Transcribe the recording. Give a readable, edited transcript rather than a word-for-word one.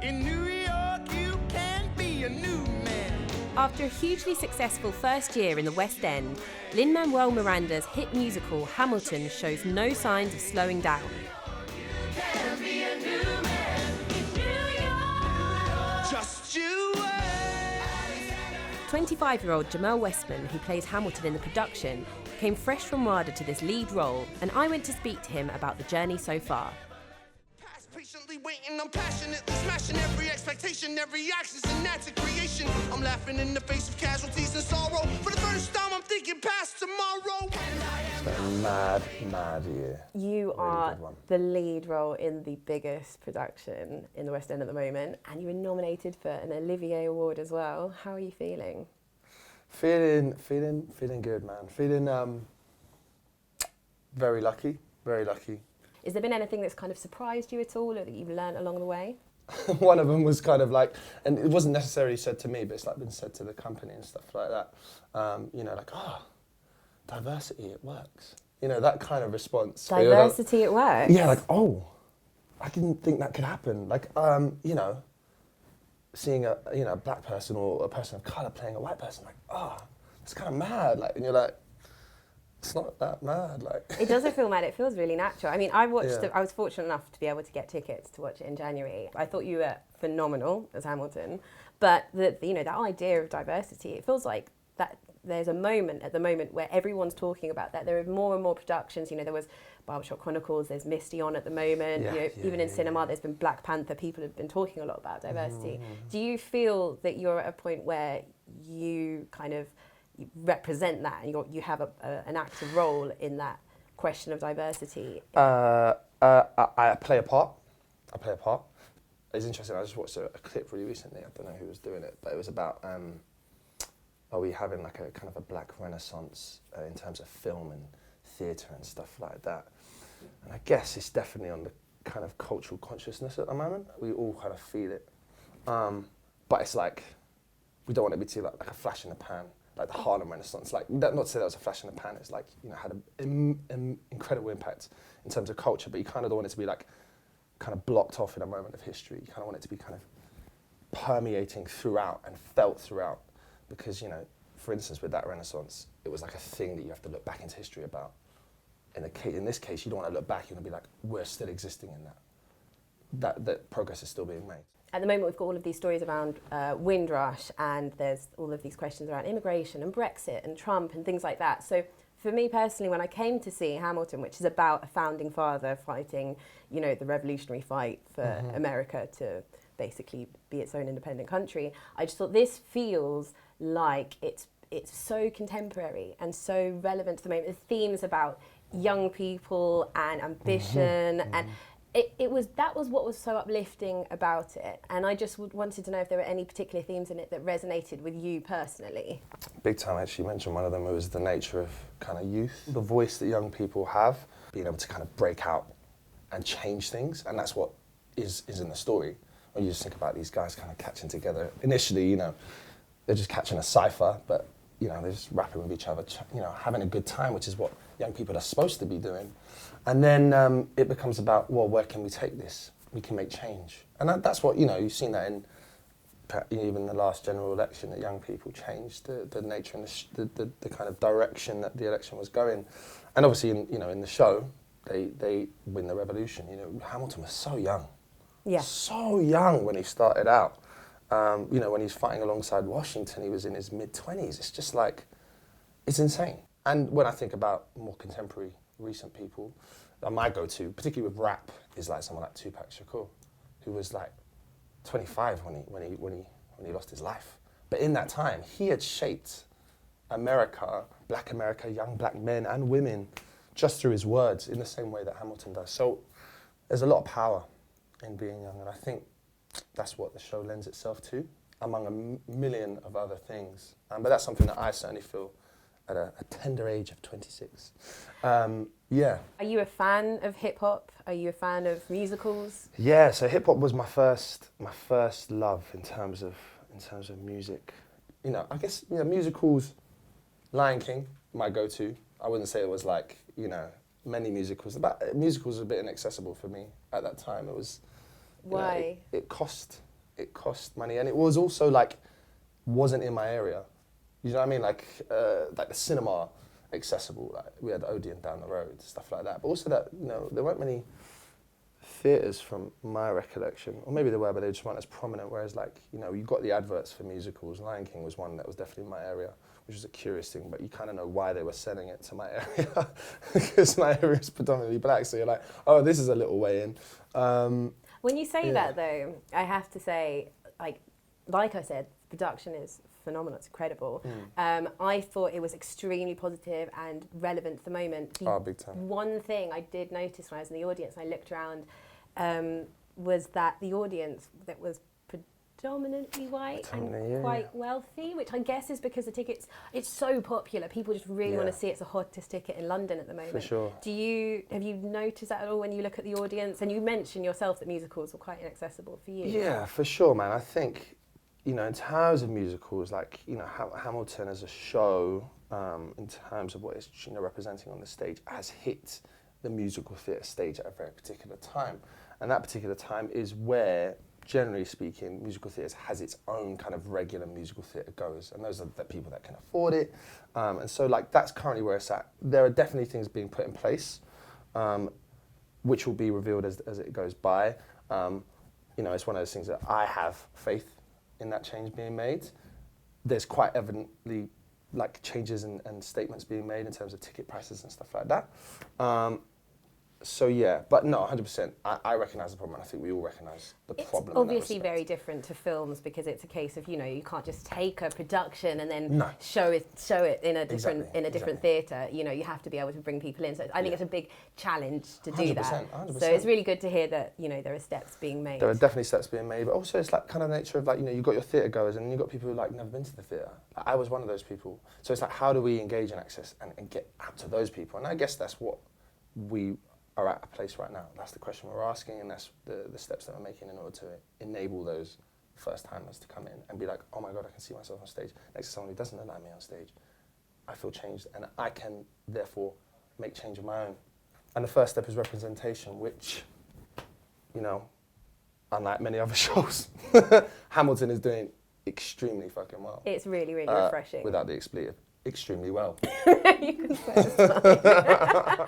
In New York, you can be a new man. After a hugely successful first year in the West End, Lin-Manuel Miranda's hit musical Hamilton shows no signs of slowing down. 25-year-old Jamael Westman, who plays Hamilton in the production, came fresh from RADA to this lead role, and I went to speak to him about the journey so far. Patiently waiting, I'm passionately smashing every expectation, every action's an act of creation. I'm laughing in the face of casualties and sorrow. For the first time, I'm thinking past tomorrow. It's been a mad year. You Really are good one. the lead role in the biggest production in the West End at the moment, and you were nominated for an Olivier Award as well. How are you feeling? Feeling good, man. Feeling very lucky, very lucky. Has there been anything that's kind of surprised you at all, or that you've learnt along the way? One of them was kind of like, and it wasn't necessarily said to me, but it's like been said to the company and stuff like that. You know, like, diversity, it works. You know, that kind of response. Diversity, it works? Yeah, like, I didn't think that could happen. Like, you know, seeing a black person or a person of colour playing a white person, like, it's kind of mad. Like, and you're like, it's not that mad. Like, it doesn't feel mad. It feels really natural. I mean, I watched. Yeah. I was fortunate enough to be able to get tickets to watch it in January. I thought you were phenomenal as Hamilton, but that idea of diversity, it feels like that there's a moment at the moment where everyone's talking about that. There are more and more productions. You know, there was Barbershop Chronicles. There's Misty on at the moment. Even in cinema, there's been Black Panther. People have been talking a lot about diversity. Do you feel that you're at a point where you kind of represent that, and you have an active role in that question of diversity? I play a part. It's interesting. I just watched a clip really recently. I don't know who was doing it, but it was about are we having like a kind of a black renaissance in terms of film and theatre and stuff like that. And I guess it's definitely on the kind of cultural consciousness at the moment. We all kind of feel it, but it's like we don't want it to be like a flash in the pan. Like the Harlem Renaissance, like not to say that was a flash in the pan. It's like, you know, had an incredible impact in terms of culture, but you kind of don't want it to be like kind of blocked off in a moment of history. You kind of want it to be kind of permeating throughout and felt throughout, because, you know, for instance, with that Renaissance, it was like a thing that you have to look back into history about. In this case, you don't want to look back. You want to be like, we're still existing in that. That progress is still being made. At the moment, we've got all of these stories around Windrush, and there's all of these questions around immigration and Brexit and Trump and things like that. So for me personally, when I came to see Hamilton, which is about a founding father fighting, you know, the revolutionary fight for America to basically be its own independent country, I just thought this feels like it's so contemporary and so relevant to the moment. The themes about young people and ambition and that was what was so uplifting about it, and I just wanted to know if there were any particular themes in it that resonated with you personally. Big time, actually. You mentioned one of them. It was the nature of kind of youth, the voice that young people have, being able to kind of break out and change things, and that's what is in the story. When you just think about these guys kind of catching together. Initially, you know, they're just catching a cipher, but, you know, they're just rapping with each other, you know, having a good time, which is what young people are supposed to be doing. And then it becomes about, well, where can we take this? We can make change. And that's what, you know, you've seen that in even the last general election, that young people changed the nature and the kind of direction that the election was going. And obviously, in the show, they win the revolution. You know, Hamilton was so young. Yeah. So young when he started out. You know, when he's fighting alongside Washington, he was in his mid-20s. It's just like, it's insane. And when I think about more contemporary, recent people, my go-to, particularly with rap, is like someone like Tupac Shakur, who was like 25 when he lost his life. But in that time, he had shaped America, young black men and women, just through his words, in the same way that Hamilton does. So there's a lot of power in being young, and I think that's what the show lends itself to, among a million of other things. But that's something that I certainly feel at a tender age of 26. Yeah. Are you a fan of hip hop? Are you a fan of musicals? Yeah, so hip hop was my first love in terms of music. You know, I guess, you know, musicals, Lion King, my go-to. I wouldn't say it was like, you know, many musicals. Musicals were a bit inaccessible for me at that time. It was. Why? You know, it cost it cost money, and it was also like wasn't in my area. You know what I mean? Like the cinema accessible. Like we had Odeon down the road, stuff like that. But also that there weren't many theatres from my recollection, or maybe there were, but they just weren't as prominent. Whereas like you got the adverts for musicals. Lion King was one that was definitely in my area, which was a curious thing. But you kind of know why they were selling it to my area because my area is predominantly black. So you're like, oh, this is a little way in. When you say that though, I have to say, like I said, production is phenomenal. It's incredible. I thought it was extremely positive and relevant to the moment. Big time. One thing I did notice when I was in the audience, and I looked around, was that the audience that was predominantly white and quite wealthy, which I guess is because the tickets, it's so popular. People just really want to see it. It's the hottest ticket in London at the moment. For sure. Have you noticed that at all when you look at the audience? And you mentioned yourself that musicals were quite inaccessible for you. Yeah, for sure, man. I think, in terms of musicals, like, Hamilton as a show, in terms of what it's representing on the stage, has hit the musical theatre stage at a very particular time. And that particular time is where, generally speaking, musical theatre has its own kind of regular musical theatre goers, and those are the people that can afford it. And so, that's currently where it's at. There are definitely things being put in place, which will be revealed as it goes by. It's one of those things that I have faith in that change being made. There's quite evidently changes and statements being made in terms of ticket prices and stuff like that. So yeah, but no, 100%. I recognise the problem, and I think we all recognise the problem. It's obviously very different to films because it's a case of you can't just take a production and then show it in a different theatre. You have to be able to bring people in. So I think it's a big challenge to do that. 100%. So it's really good to hear that there are steps being made. There are definitely steps being made, but also it's kind of nature of you've got your theatre goers and you've got people who never been to the theatre. I was one of those people. So it's how do we engage and access and get out to those people? And I guess that's what we are at a place right now. That's the question we're asking, and that's the steps that we're making in order to enable those first-timers to come in and be like, oh my God, I can see myself on stage next to someone who doesn't look like me on stage. I feel changed, and I can therefore make change of my own. And the first step is representation, which, unlike many other shows, Hamilton is doing extremely fucking well. It's really, really refreshing. Without the expletive, extremely well. You can say it's fine.